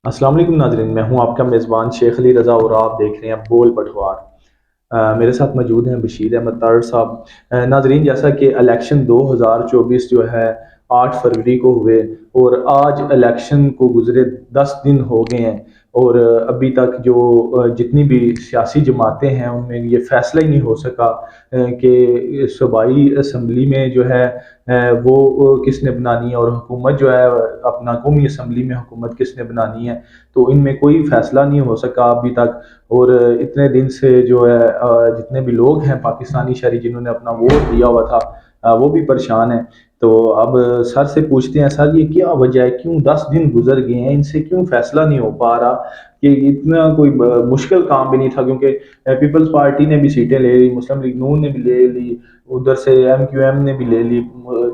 السلام علیکم ناظرین، میں ہوں آپ کا میزبان شیخ علی رضا اور آپ دیکھ رہے ہیں بول پٹوار۔ میرے ساتھ موجود ہیں بشیر احمد طارڑ صاحب۔ ناظرین، جیسا کہ الیکشن 2024 جو ہے 8 فروری کو ہوئے اور آج الیکشن کو گزرے 10 دن ہو گئے ہیں، اور ابھی تک جو جتنی بھی سیاسی جماعتیں ہیں ان میں یہ فیصلہ ہی نہیں ہو سکا کہ صوبائی اسمبلی میں جو ہے وہ کس نے بنانی ہے، اور حکومت جو ہے اپنا قومی اسمبلی میں حکومت کس نے بنانی ہے۔ تو ان میں کوئی فیصلہ نہیں ہو سکا ابھی تک، اور اتنے دن سے جو ہے جتنے بھی لوگ ہیں پاکستانی شہری جنہوں نے اپنا ووٹ دیا ہوا تھا وہ بھی پریشان ہیں۔ تو اب سر سے پوچھتے ہیں، سر یہ کیا وجہ ہے، کیوں 10 دن گزر گئے ہیں، ان سے کیوں فیصلہ نہیں ہو پا رہا؟ کہ اتنا کوئی مشکل کام بھی نہیں تھا، کیونکہ پیپلز پارٹی نے بھی سیٹیں لے لی، مسلم لیگ نون نے بھی لے لی، ادھر سے MQM نے بھی لے لی،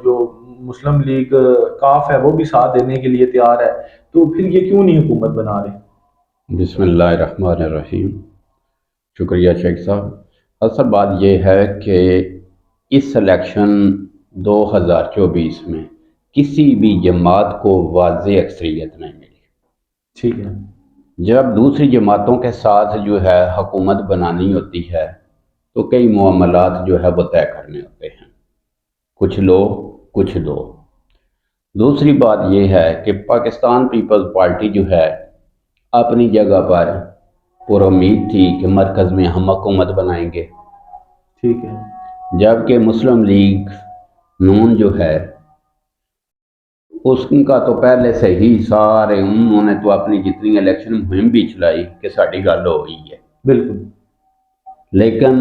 جو مسلم لیگ کاف ہے وہ بھی ساتھ دینے کے لیے تیار ہے، تو پھر یہ کیوں نہیں حکومت بنا رہے؟ بسم اللہ الرحمن الرحیم۔ شکریہ شیخ صاحب۔ اصل بات یہ ہے کہ اس الیکشن 2024 میں کسی بھی جماعت کو واضح اکثریت نہیں ملی۔ ٹھیک ہے۔ جب دوسری جماعتوں کے ساتھ جو ہے حکومت بنانی ہوتی ہے تو کئی معاملات جو ہے وہ طے کرنے ہوتے ہیں، کچھ لو کچھ دو۔ دوسری بات یہ ہے کہ پاکستان پیپلز پارٹی جو ہے اپنی جگہ پر پر امید تھی کہ مرکز میں ہم حکومت بنائیں گے، ٹھیک ہے۔ جبکہ مسلم لیگ نون جو ہے اس کا تو پہلے سے ہی سارے انہوں نے تو اپنی جتنی الیکشن مہم بھی چلائی کہ ساڑی گل ہو گئی ہے، بالکل۔ لیکن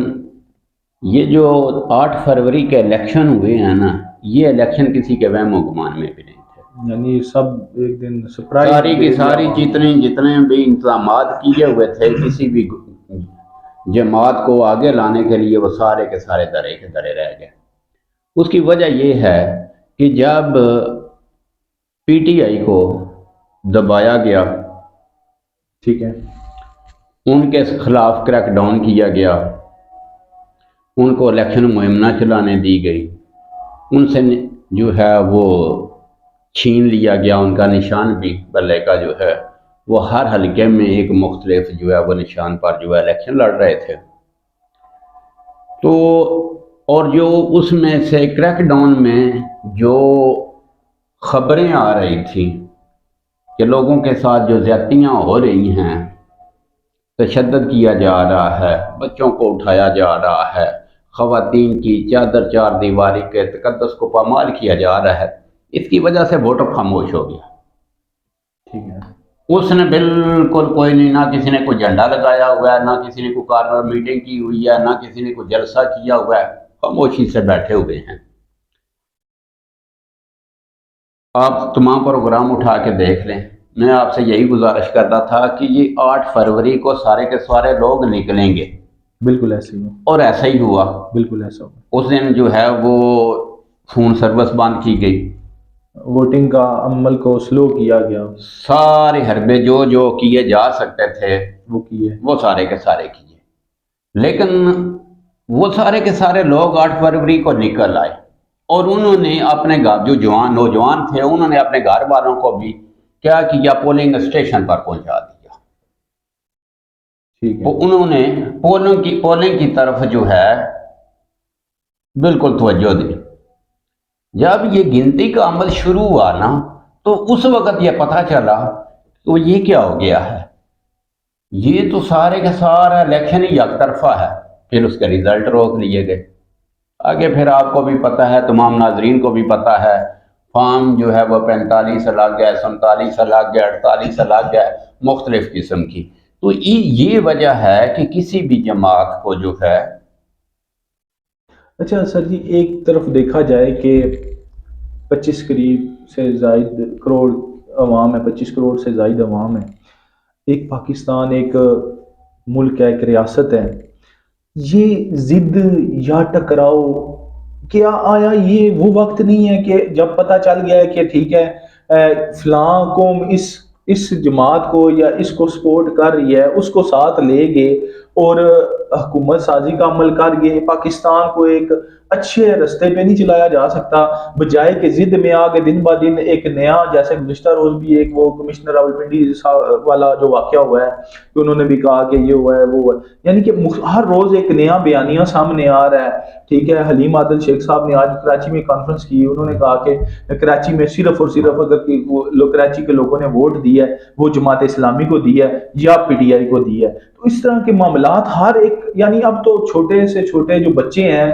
یہ جو 8 فروری کے الیکشن ہوئے ہیں نا، یہ الیکشن کسی کے وہم و گمان میں بھی نہیں تھے۔ یعنی سب ایک دن سرپرائز ساری کی دے دیا ساری وہاں۔ جتنے بھی انتظامات کیے ہوئے تھے کسی بھی جماعت کو آگے لانے کے لیے، وہ سارے کے سارے درے کے درے رہ گئے۔ اس کی وجہ یہ ہے کہ جب PTI کو دبایا گیا، ٹھیک ہے۔ ان کے خلاف کریک ڈاؤن کیا گیا، ان کو الیکشن مہم نہ چلانے دی گئی، ان سے جو ہے وہ چھین لیا گیا ان کا نشان بھی، بلے کا جو ہے وہ ہر حلقے میں ایک مختلف جو ہے وہ نشان پر جو ہے الیکشن لڑ رہے تھے۔ تو اور جو اس میں سے کریک ڈاؤن میں جو خبریں آ رہی تھیں کہ لوگوں کے ساتھ جو زیادتیاں ہو رہی ہیں، تشدد کیا جا رہا ہے، بچوں کو اٹھایا جا رہا ہے، خواتین کی چادر چار دیواری کے تقدس کو پامال کیا جا رہا ہے، اس کی وجہ سے ووٹر خاموش ہو گیا۔ ٹھیک ہے۔ اس نے بالکل کوئی نہیں، نہ کسی نے کوئی جھنڈا لگایا ہوا ہے، نہ کسی نے کوئی کارنر میٹنگ کی ہوئی ہے، نہ کسی نے کوئی جلسہ کیا ہوا ہے، خاموشی سے بیٹھے ہوئے ہیں۔ آپ تمام پروگرام اٹھا کے دیکھ لیں، میں آپ سے یہی گزارش کرتا تھا کہ یہ 8 فروری کو سارے کے سارے لوگ نکلیں گے، بالکل ایسے ہی ہو۔ اور ایسا ہی ہوا۔ بالکل ایسا ہو۔ اس دن جو ہے وہ فون سروس بند کی گئی، ووٹنگ کا عمل کو سلو کیا گیا۔ سارے حربے جو کیے جا سکتے تھے وہ کیے۔ وہ سارے کے سارے کیے، لیکن وہ سارے کے سارے لوگ 8 فروری کو نکل آئے، اور انہوں نے اپنے گھر جو نوجوان تھے انہوں نے اپنے گھر والوں کو بھی کیا کیا، پولنگ اسٹیشن پر پہنچا دیا۔ ٹھیک ہے۔ انہوں نے پولنگ کی طرف جو ہے بالکل توجہ دی۔ جب یہ گنتی کا عمل شروع ہوا نا، تو اس وقت یہ پتہ چلا تو یہ کیا ہو گیا ہے، یہ تو سارے کا سارا الیکشن ہی یک طرفہ ہے۔ پھر اس کے رزلٹ روک لیے گئے۔ آگے پھر آپ کو بھی پتہ ہے، تمام ناظرین کو بھی پتہ ہے، فارم جو ہے وہ 45 لگ گیا، 47 لگ گیا، 48 لگ گیا، مختلف قسم کی۔ تو یہ وجہ ہے کہ کسی بھی جماعت کو جو ہے، اچھا سر جی، ایک طرف دیکھا جائے کہ 25 قریب سے زائد کروڑ عوام ہے، 25 کروڑ سے زائد عوام ہے، ایک پاکستان ایک ملک ہے، ایک ریاست ہے، یہ ضد یا ٹکراؤ، کیا آیا یہ وہ وقت نہیں ہے کہ جب پتہ چل گیا ہے کہ ٹھیک ہے فلاں قوم اس جماعت کو یا اس کو سپورٹ کر رہی ہے، اس کو ساتھ لے گے، اور حکومت سازی کا عمل کر کے پاکستان کو ایک اچھے رستے پہ نہیں چلایا جا سکتا، بجائے کہ ضد میں آگے دن با دن ایک نیا، جیسے گزشتہ روز بھی ایک وہ کمشنر راولپنڈی والا جو واقعہ ہوا ہے کہ انہوں نے بھی کہا کہ یہ ہوا ہے وہ ہوا ہے، یعنی کہ ہر روز ایک نیا بیانیہ سامنے آ رہا ہے. ٹھیک ہے، حلیم عادل شیخ صاحب نے آج کراچی میں کانفرنس کی، انہوں نے کہا کہ کراچی میں صرف اور صرف اگر کراچی کے لوگوں نے ووٹ دیا ہے وہ جماعت اسلامی کو دیا ہے یا پی ٹی آئی کو دیا ہے. تو اس طرح کے معاملات ہر ایک، یعنی اب تو چھوٹے سے چھوٹے جو بچے ہیں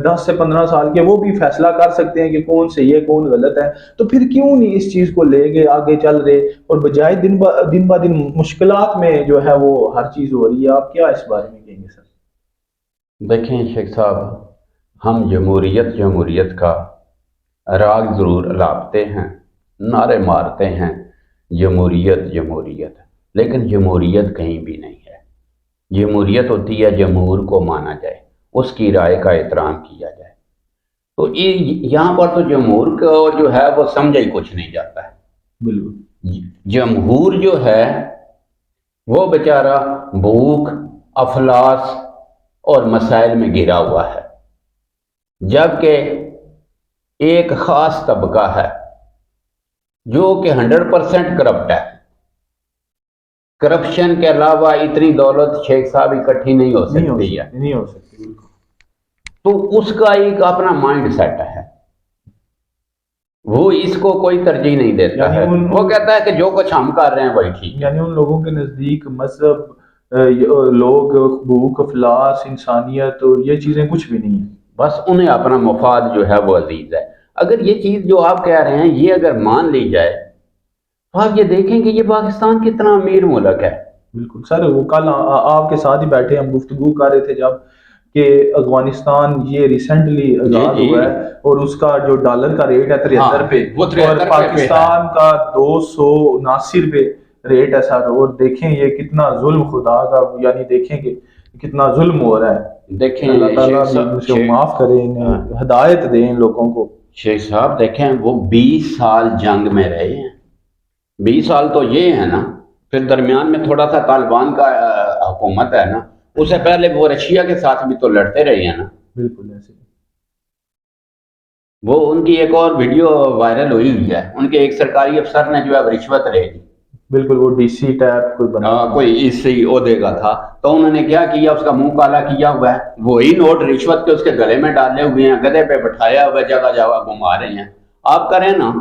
10 سے 15 سال کے، وہ بھی فیصلہ کر سکتے ہیں کہ کون صحیح ہے کون غلط ہے. تو پھر کیوں نہیں اس چیز کو لے کے آگے چل رہے، اور بجائے دن با دن مشکلات میں جو ہے وہ ہر چیز ہو رہی ہے. آپ کیا اس بارے میں کہیں گے سر؟ دیکھیں شیخ صاحب، ہم جمہوریت کا راگ ضرور الاپتے ہیں، نعرے مارتے ہیں جمہوریت، لیکن جمہوریت کہیں بھی نہیں ہے. جمہوریت ہوتی ہے جمہور کو مانا جائے، اس کی رائے کا احترام کیا جائے. تو یہاں پر تو جمہور کو جو ہے وہ سمجھا ہی کچھ نہیں جاتا ہے. بالکل. جمہور جو ہے وہ بیچارہ بھوک، افلاس اور مسائل میں گھرا ہوا ہے، جبکہ ایک خاص طبقہ ہے جو کہ 100% کرپٹ ہے. کرپشن کے علاوہ اتنی دولت شیخ صاحب اکٹھی نہیں ہو سکتی ہے. نہیں ہو سکتی. تو اس کا ایک اپنا مائنڈ سیٹ ہے، وہ اس کو کوئی ترجیح نہیں دیتا ہے. وہ کہتا ہے کہ جو کچھ ہم کر رہے ہیں وہی ٹھیک ہے. یعنی ان لوگوں کے نزدیک مذہب، لوگ، بھوک، افلاس، انسانیت اور یہ چیزیں کچھ بھی نہیں ہیں. بس انہیں اپنا مفاد جو ہے وہ عزیز ہے. اگر یہ چیز جو آپ کہہ رہے ہیں یہ اگر مان لی جائے تو آپ یہ دیکھیں کہ یہ پاکستان کتنا امیر ملک ہے. بالکل سر، وہ کل آپ کے ساتھ ہی بیٹھے ہم گفتگو کر رہے تھے جب کہ افغانستان یہ ریسنٹلی آزاد ہوا ہے اور اس کا جو ڈالر کا ریٹ ہے 73 روپے، اور پاکستان کا 279 روپے ریٹ ہے سر. اور دیکھیں یہ کتنا ظلم خدا کا، یعنی دیکھیں کہ کتنا ظلم ہو رہا ہے. دیکھیں اللہ تعالیٰ معاف کرے، انہیں ہدایت دیں ان لوگوں کو. شیخ صاحب دیکھیں، وہ 20 سال جنگ میں رہے ہیں. 20 سال تو یہ ہے نا، پھر درمیان میں تھوڑا سا طالبان کا حکومت ہے نا، اس سے پہلے وہ رشیا کے ساتھ بھی تو لڑتے رہے ہیں نا. بالکل ایسے. وہ ان کی ایک اور ویڈیو وائرل ہوئی ہے، ان کے ایک سرکاری افسر نے جو ہے رشوت لے لی. بالکل، وہ ڈی سی ٹیپ کوئی بنا، کوئی اس سے عہدے کا تھا. تو انہوں نے کیا کیا، اس کا منہ کالا کیا ہوا ہے، وہی نوٹ رشوت کے اس کے گلے میں ڈالے ہوئے ہیں، گدھے پہ بٹھایا ہوا ہے، جگہ جگہ گھما رہے ہیں. آپ کریں نا،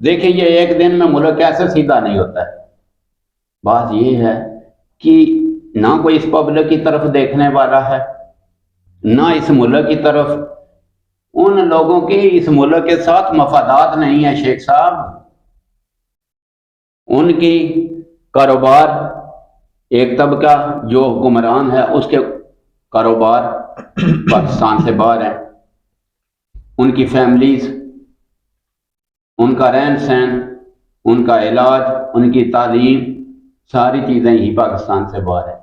دیکھیں یہ ایک دن میں ملک کیسے سیدھا نہیں ہوتا ہے. بات یہ ہے کہ نہ کوئی اس پبلک کی طرف دیکھنے والا ہے، نہ اس ملک کی طرف. ان لوگوں کے اس ملک کے ساتھ مفادات نہیں ہیں شیخ صاحب. ان کی کاروبار، ایک طبقہ جو حکمران ہے اس کے کاروبار پاکستان سے باہر ہیں، ان کی فیملیز، ان کا رہن سہن، ان کا علاج، ان کی تعلیم، ساری چیزیں ہی پاکستان سے باہر ہیں.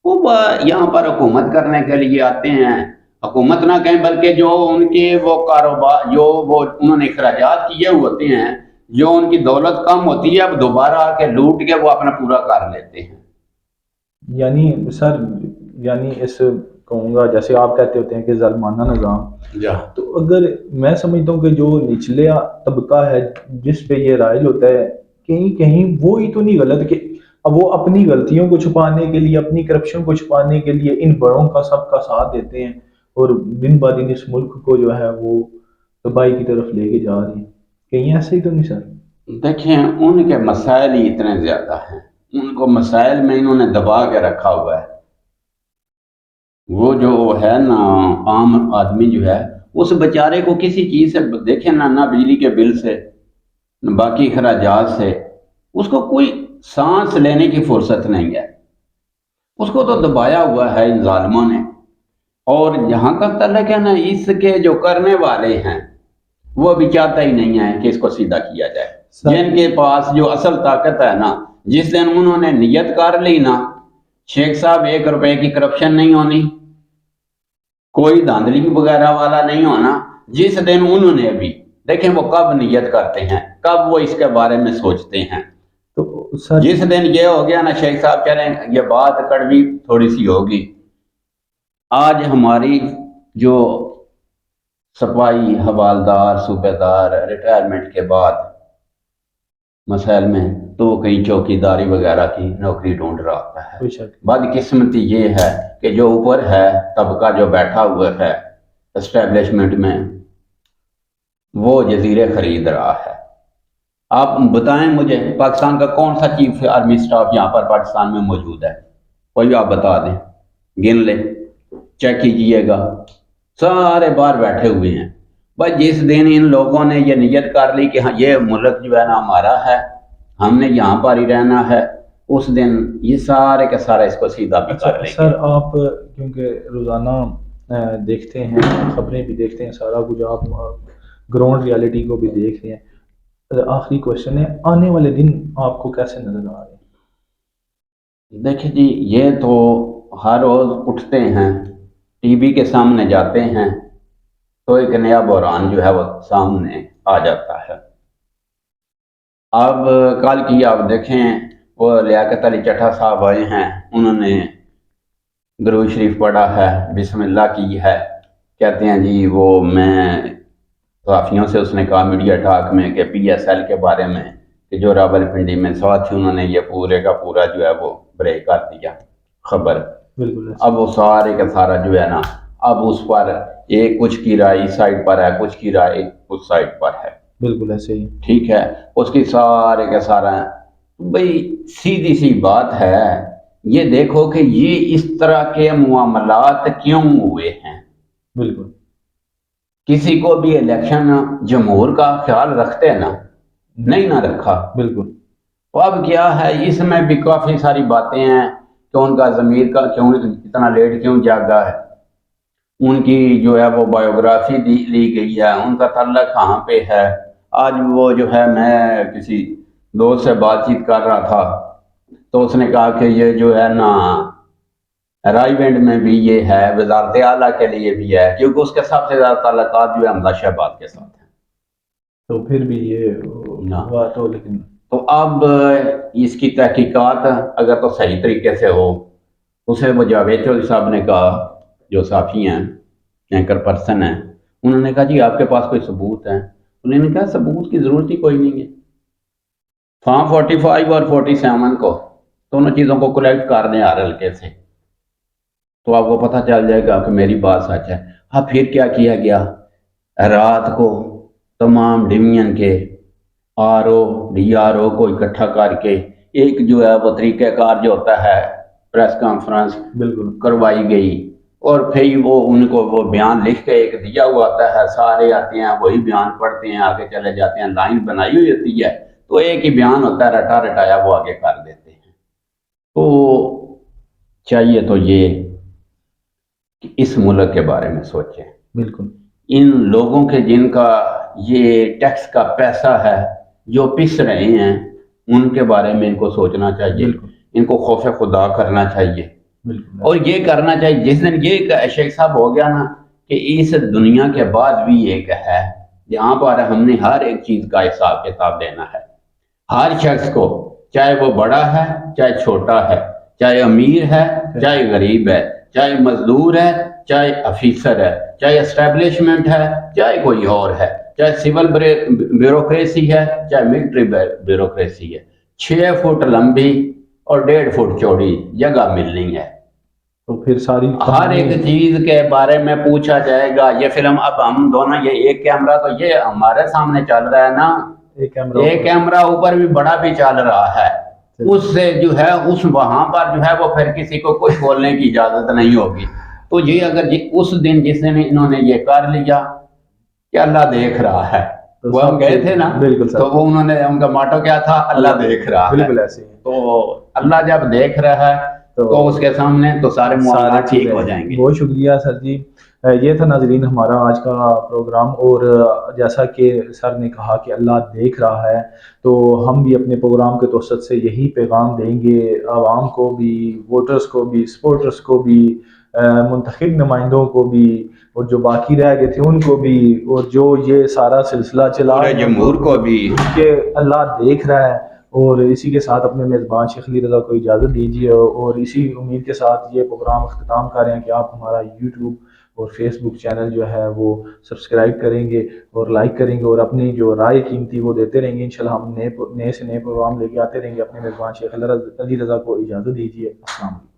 وہ یہاں پر حکومت کرنے کے لیے آتے ہیں. حکومت نہ کہیں بلکہ جو ان کے وہ کاروبار، جو وہ انہوں نے اخراجات کیے ہوتے ہیں، جو ان کی دولت کم ہوتی ہے، اب دوبارہ آ کے لوٹ کے وہ اپنا پورا کر لیتے ہیں. یعنی سر، یعنی اس کہوں گا جیسے آپ کہتے ہوتے ہیں کہ ظالمانہ نظام. تو اگر میں سمجھتا ہوں کہ جو نچلا طبقہ ہے جس پہ یہ رائج ہوتا ہے، کہیں کہیں وہی تو نہیں غلط کہ اب وہ اپنی غلطیوں کو چھپانے کے لیے، اپنی کرپشن کو چھپانے کے لیے ان بڑوں کا سب کا ساتھ دیتے ہیں، اور دن با دن اس ملک کو جو ہے وہ تباہی کی طرف لے کے جا رہے ہیں. کہیں ایسے ہی تو نہیں سر؟ دیکھیں ان کے مسائل ہی اتنے زیادہ ہیں، ان کو مسائل میں انہوں نے دبا کے رکھا ہوا ہے. وہ جو ہے نا عام آدمی جو ہے، اس بیچارے کو کسی چیز سے دیکھیں نہ بجلی کے بل سے، نہ باقی اخراجات سے، اس کو کوئی سانس لینے کی فرصت نہیں ہے. اس کو تو دبایا ہوا ہے ان ظالموں نے. اور جہاں تک تعلق ہے نا اس کے جو کرنے والے ہیں، وہ بھی چاہتا ہی نہیں ہے کہ اس کو سیدھا کیا جائے. جن کے پاس جو اصل طاقت ہے نا، جس دن انہوں نے نیت کر لی نا، شیخ صاحب 1 روپے کی کرپشن نہیں ہونی، کوئی دھاندلی وغیرہ والا نہیں ہونا. جس دن انہوں نے بھی دیکھیں وہ کب نیت کرتے ہیں، کب وہ اس کے بارے میں سوچتے ہیں. تو سر جس دن یہ ہو گیا نا شیخ صاحب چلیں یہ بات کڑوی تھوڑی سی ہوگی، آج ہماری جو سپاہی حوالدار صوبے دار ریٹائرمنٹ کے بعد مسائل میں تو وہ کہیں چوکیداری وغیرہ کی نوکری ڈھونڈ رہا ہے۔ بے شک بدقسمتی یہ ہے کہ جو اوپر ہے طبقہ جو بیٹھا ہوا ہے اسٹیبلشمنٹ میں وہ جزیرے خرید رہا ہے۔ آپ بتائیں مجھے پاکستان کا کون سا چیف آرمی سٹاف یہاں پر پاکستان میں موجود ہے؟ کوئی آپ بتا دیں، گن لیں، چیک کیجئے گا، سارے باہر بیٹھے ہوئے ہیں۔ بھائی جس دن ان لوگوں نے یہ نیت کر لی کہ ہاں یہ ملک جو ہے نا ہمارا ہے، ہم نے یہاں پر ہی رہنا ہے، اس دن یہ سارے کے سارے اس کو سیدھا بھی کر لیں گے۔ سر آپ کیونکہ روزانہ دیکھتے ہیں، خبریں بھی دیکھتے ہیں، سارا کچھ آپ گراؤنڈ ریالٹی کو بھی دیکھ رہے ہیں، آخری کوشچن ہے آنے والے دن آپ کو کیسے نظر آ رہے ہیں؟ دیکھیں جی یہ تو ہر روز اٹھتے ہیں، ٹی وی کے سامنے جاتے ہیں تو ایک نیا بحران جو ہے وہ سامنے آ جاتا ہے۔ اب کل کی آپ دیکھیں وہ لیاقت علی چٹھا صاحب آئے ہیں، انہوں نے درود شریف پڑھا ہے، بسم اللہ کی ہے، کہتے ہیں جی وہ میں صحافیوں سے اس نے کہا میڈیا ٹاک میں کہ پی ایس ایل کے بارے میں کہ جو راولپنڈی میں ساتھ تھی انہوں نے یہ پورے کا پورا جو ہے وہ بریک کر دیا خبر۔ بالکل اب وہ سارے کا سارا جو ہے نا اب اس پر ایک کچھ کی رائے اس سائڈ پر ہے، کچھ کی رائے اس سائڈ پر ہے، بالکل ایسے ہی ٹھیک ہے، اس کی سارے کا سارا بھئی سیدھی سی بات ہے، یہ دیکھو کہ یہ اس طرح کے معاملات کیوں ہوئے ہیں۔ بالکل کسی کو بھی الیکشن جمہور کا خیال رکھتے ہیں نا، نہیں نہ رکھا، بالکل اب کیا ہے اس میں بھی کافی ساری باتیں ہیں کہ ان کا ضمیر کا کیوں اتنا لیٹ کیوں جاگا ہے، ان کی جو ہے وہ بایوگرافی لی گئی ہے، ان کا تعلق کہاں پہ ہے۔ آج وہ جو ہے میں کسی دوست سے بات چیت کر رہا تھا تو اس نے کہا کہ یہ جو ہے نا رائے ونڈ میں بھی یہ ہے، وزارت اعلیٰ کے لیے بھی ہے، کیونکہ اس کے سب سے زیادہ تعلقات جو ہے حمزہ شہباز کے ساتھ ہیں۔ تو پھر بھی یہ ہوا تو لیکن تو اب اس کی تحقیقات اگر تو صحیح طریقے سے ہو، اسے وہ جاوید چودھری صاحب نے کہا جو صحافی ہیں، اینکر پرسن ہیں، انہوں نے کہا جی آپ کے پاس کوئی ثبوت ہے؟ انہوں نے کہا ثبوت کی ضرورت ہی کوئی نہیں ہے، فارم 45 اور 47 کو دونوں چیزوں کو کلیکٹ کر دیں ہر حلقے سے تو آپ کو پتہ چل جائے گا کہ میری بات سچ ہے۔ ہاں پھر کیا کیا گیا، رات کو تمام ڈویژن کے R O D R O کو اکٹھا کر کے ایک جو ہے وہ طریقہ کار جو ہوتا ہے پریس کانفرنس بالکل کروائی گئی، اور پھر وہ ان کو وہ بیان لکھ کے ایک دیا ہوا ہوتا ہے، سارے آتے ہیں وہی بیان پڑھتے ہیں، آگے چلے جاتے ہیں، لائن بنائی ہوئی ہوتی ہے تو ایک ہی بیان ہوتا ہے رٹا رٹایا وہ آگے کر دیتے ہیں۔ تو چاہیے تو یہ کہ اس ملک کے بارے میں سوچیں، بالکل ان لوگوں کے جن کا یہ ٹیکس کا پیسہ ہے جو پس رہے ہیں ان کے بارے میں ان کو سوچنا چاہیے، بالکل ان کو خوف خدا کرنا چاہیے، بالکل اور یہ کرنا چاہیے جس دن یہ شیخ صاحب ہو گیا نا کہ اس دنیا کے بعد بھی ایک ہے جہاں پر ہم نے ہر ایک چیز کا حساب کتاب دینا ہے، ہر شخص کو، چاہے وہ بڑا ہے چاہے چھوٹا ہے، چاہے امیر ہے چاہے غریب ہے، چاہے مزدور ہے چاہے افیسر ہے، چاہے اسٹیبلشمنٹ ہے چاہے کوئی اور ہے، چاہے سول بیوروکریسی ہے چاہے ملٹری بیوروکریسی ہے، 6 فٹ لمبی اور 1.5 فٹ چوڑی جگہ ملنی ہے، تو پھر ساری ہر ایک چیز کے بارے میں پوچھا جائے گا۔ یہ فلم اب ہم دونوں یہ ایک کیمرہ تو یہ ہمارے سامنے چل رہا ہے نا، ایک کیمرہ اوپر بھی بڑا بھی چل رہا ہے، اس سے جو ہے اس وہاں پر جو ہے وہ پھر کسی کو کچھ بولنے کی اجازت نہیں ہوگی۔ تو یہ اگر اس دن جس دن انہوں نے یہ کر لیا کہ اللہ دیکھ رہا ہے، وہ ہم گئے تھے نا تو وہ انہوں نے ان کا ماٹو کیا تھا، اللہ دیکھ رہا ہے، بالکل ایسے ہی تو اللہ جب دیکھ رہا ہے تو اس کے سامنے تو سارے معاملات ٹھیک ہو جائیں گے۔ بہت شکریہ سر جی، یہ تھا ناظرین ہمارا آج کا پروگرام، اور جیسا کہ سر نے کہا کہ اللہ دیکھ رہا ہے تو ہم بھی اپنے پروگرام کے توسط سے یہی پیغام دیں گے عوام کو بھی، ووٹرز کو بھی، سپورٹرز کو بھی، منتخب نمائندوں کو بھی، اور جو باقی رہ گئے تھے ان کو بھی، اور جو یہ سارا سلسلہ چلا جمہور کو بھی، کہ اللہ دیکھ رہا ہے، اور اسی کے ساتھ اپنے میزبان شیخ علی رضا کو اجازت دیجیے، اور اسی امید کے ساتھ یہ پروگرام اختتام کر رہے ہیں کہ آپ ہمارا یوٹیوب اور فیس بک چینل جو ہے وہ سبسکرائب کریں گے اور لائک کریں گے، اور اپنی جو رائے قیمتی وہ دیتے رہیں گے۔ انشاءاللہ ہم نئے سے نئے پروگرام لے کے آتے رہیں گے۔ اپنے میزبان شیخ علی رضا کو اجازت دیجیے۔ السلام علیکم۔